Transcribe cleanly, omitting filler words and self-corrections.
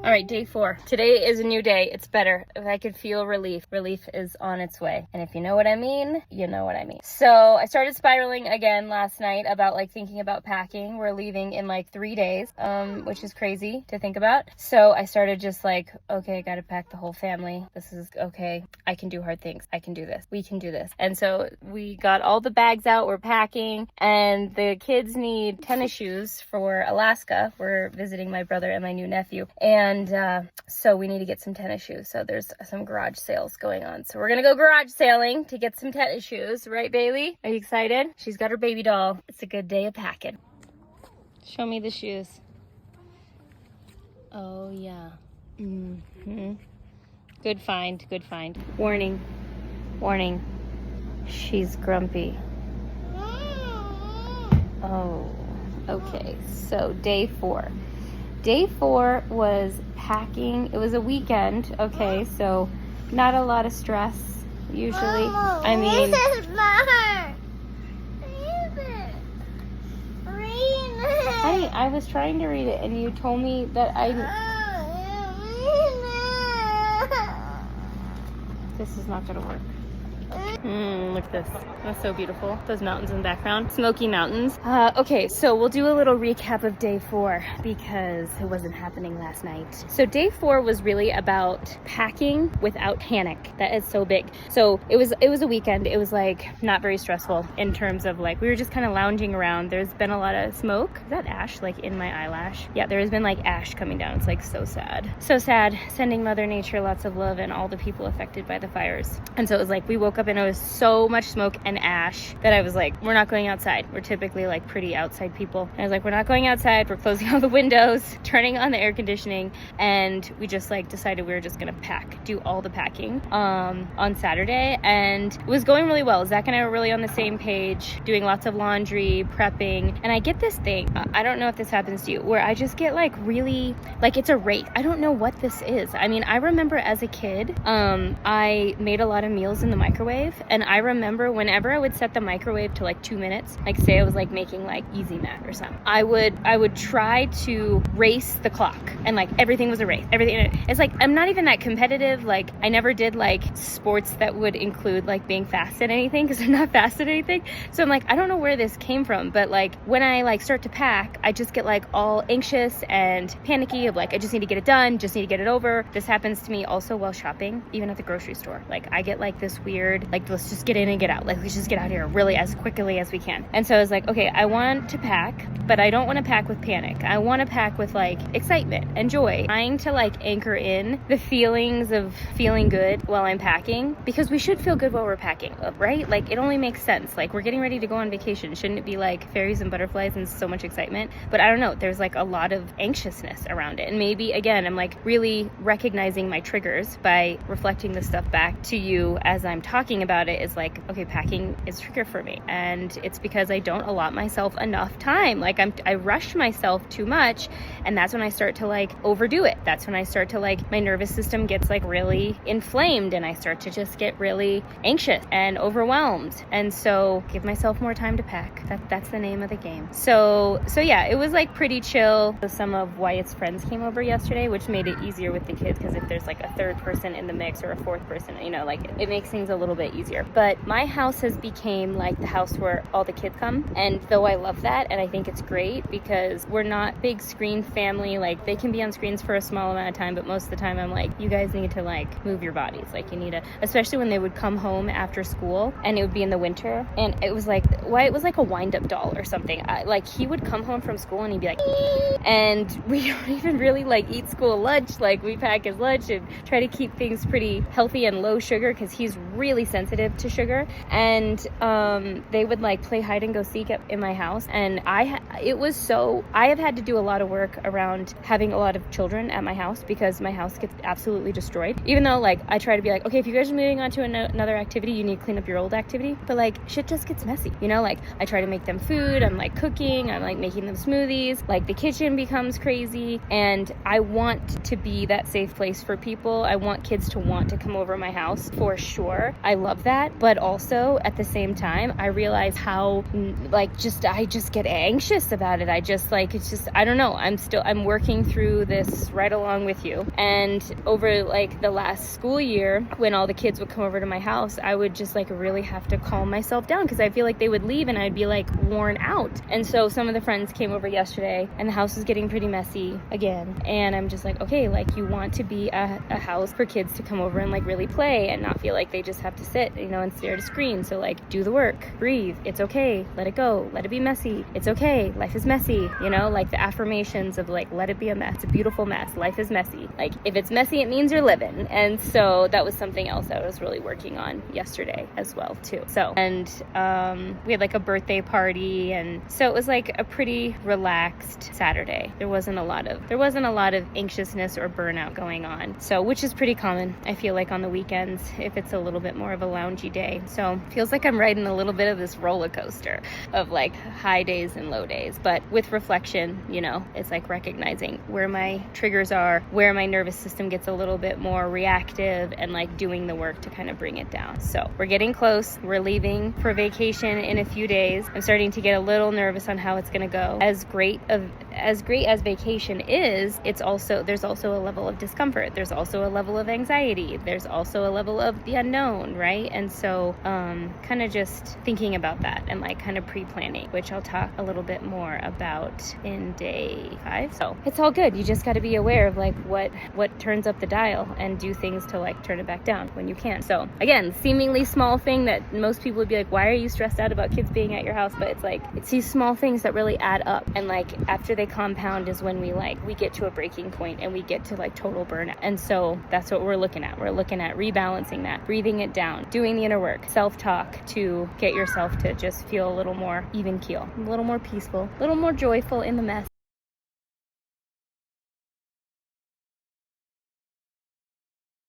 All right, day 4. Today is a new day. It's better. If I could feel relief, relief is on its way. And if you know what I mean, you know what I mean. So I started spiraling again last night about like thinking about packing. We're leaving in like 3 days, which is crazy to think about. So I started just like, okay, I gotta pack the whole family. This is okay. I can do hard things. I can do this. We can do this. And so we got all the bags out. We're packing, and the kids need tennis shoes for Alaska. We're visiting my brother and my new nephew. And so we need to get some tennis shoes. So there's some garage sales going on. So we're gonna go garage sailing to get some tennis shoes. Right, Bailey? Are you excited? She's got her baby doll. It's a good day of packing. Show me the shoes. Oh, yeah. Mm-hmm. Good find, good find. Warning, warning. She's grumpy. Oh, okay. So day 4. Day 4 was packing. It was a weekend, okay, so not a lot of stress usually. Mama, I mean, this is mine. Read it. Read it. I was trying to read it, and you told me that this is not gonna work. Look at this. That's so beautiful. Those mountains in the background. Smoky Mountains. Okay, so we'll do a little recap of day 4 because it wasn't happening last night. So day 4 was really about packing without panic. That is so big. So it was a weekend. It was like not very stressful in terms of like we were just kind of lounging around. There's been a lot of smoke. Is that ash like in my eyelash? Yeah, there has been like ash coming down. It's like so sad. So sad. Sending Mother Nature lots of love and all the people affected by the fires. And so it was like we woke up and it was so much smoke and ash that I was like, we're not going outside. We're typically like pretty outside people. And I was like, we're not going outside. We're closing all the windows, turning on the air conditioning. And we just like decided we were just going to do all the packing on Saturday. And it was going really well. Zach and I were really on the same page, doing lots of laundry, prepping. And I get this thing, I don't know if this happens to you, where I just get like really, like it's a race. I don't know what this is. I mean, I remember as a kid, I made a lot of meals in the microwave. And I remember whenever I would set the microwave to like 2 minutes, like say I was like making like easy mac or something, I would try to race the clock, and like everything was a race. Everything. It's like I'm not even that competitive. Like I never did like sports that would include like being fast at anything because I'm not fast at anything. So I'm like, I don't know where this came from, but like when I like start to pack, I just get like all anxious and panicky of like I just need to get it done, just need to get it over. This happens to me also while shopping, even at the grocery store. Like I get like this weird like let's just get in and get out. Like let's just get out here really as quickly as we can. And so I was like, okay, I want to pack, but I don't want to pack with panic. I want to pack with like excitement and joy. Trying to like anchor in the feelings of feeling good while I'm packing, because we should feel good while we're packing, right? Like it only makes sense. Like we're getting ready to go on vacation. Shouldn't it be like fairies and butterflies and so much excitement? But I don't know. There's like a lot of anxiousness around it. And maybe again, I'm like really recognizing my triggers by reflecting this stuff back to you as I'm talking about it. Is like, okay, packing is a trigger for me, and it's because I don't allot myself enough time. Like I rush myself too much, and that's when I start to like overdo it. That's when I start to like my nervous system gets like really inflamed, and I start to just get really anxious and overwhelmed. And so give myself more time to pack. That's the name of the game. So yeah, it was like pretty chill. Some of Wyatt's friends came over yesterday, which made it easier with the kids, because if there's like a third person in the mix or a fourth person, you know, like it makes things a little bit easier. But my house has became like the house where all the kids come. And though I love that, and I think it's great because we're not big screen family, like they can be on screens for a small amount of time, but most of the time I'm like, you guys need to like move your bodies. Like you need to, especially when they would come home after school and it would be in the winter. And it was like, it was like a wind-up doll or something. Like he would come home from school and he'd be like, and we don't even really like eat school lunch. Like we pack his lunch and try to keep things pretty healthy and low sugar because he's really sensitive to sugar. And they would like play hide and go seek in my house, and I have had to do a lot of work around having a lot of children at my house because my house gets absolutely destroyed. Even though like I try to be like, okay, if you guys are moving on to another activity, you need to clean up your old activity, but like shit just gets messy, you know. Like I try to make them food, I'm like cooking, I'm like making them smoothies, like the kitchen becomes crazy, and I want to be that safe place for people. I want kids to want to come over my house for sure. I love that, but also at the same time, I realize how I just get anxious about it. I just it's just, I don't know. I'm working through this right along with you. And over like the last school year, when all the kids would come over to my house, I would just like really have to calm myself down because I feel like they would leave and I'd be like worn out. And so some of the friends came over yesterday and the house was getting pretty messy again. And I'm just like, okay, like you want to be a house for kids to come over and like really play and not feel like they just have to sit, and stare at a screen. So like do the work, breathe, it's okay, let it go, let it be messy, it's okay, life is messy, like the affirmations of like, let it be a mess, it's a beautiful mess, life is messy. Like if it's messy, it means you're living. And so that was something else that I was really working on yesterday as well too. So, and we had like a birthday party, and so it was like a pretty relaxed Saturday. There wasn't a lot of anxiousness or burnout going on. So, which is pretty common, I feel like, on the weekends if it's a little bit more of a loungy day. So feels like I'm riding a little bit of this roller coaster of like high days and low days, but with reflection, it's like recognizing where my triggers are, where my nervous system gets a little bit more reactive, and like doing the work to kind of bring it down. So we're getting close. We're leaving for vacation in a few days. I'm starting to get a little nervous on how it's going to go. As great as vacation is, there's also a level of discomfort. There's also a level of anxiety. There's also a level of the unknown, right? And so kind of just thinking about that and like kind of pre-planning, which I'll talk a little bit more about in day 5. So it's all good. You just got to be aware of like what turns up the dial and do things to like turn it back down when you can. So again, seemingly small thing that most people would be like, why are you stressed out about kids being at your house? But it's these small things that really add up, and like after they compound is when we get to a breaking point and we get to like total burnout. And so that's what we're looking at. We're looking at rebalancing that, breathing it down, doing the inner work, self-talk to get yourself to just feel a little more even keel, a little more peaceful, a little more joyful in the mess.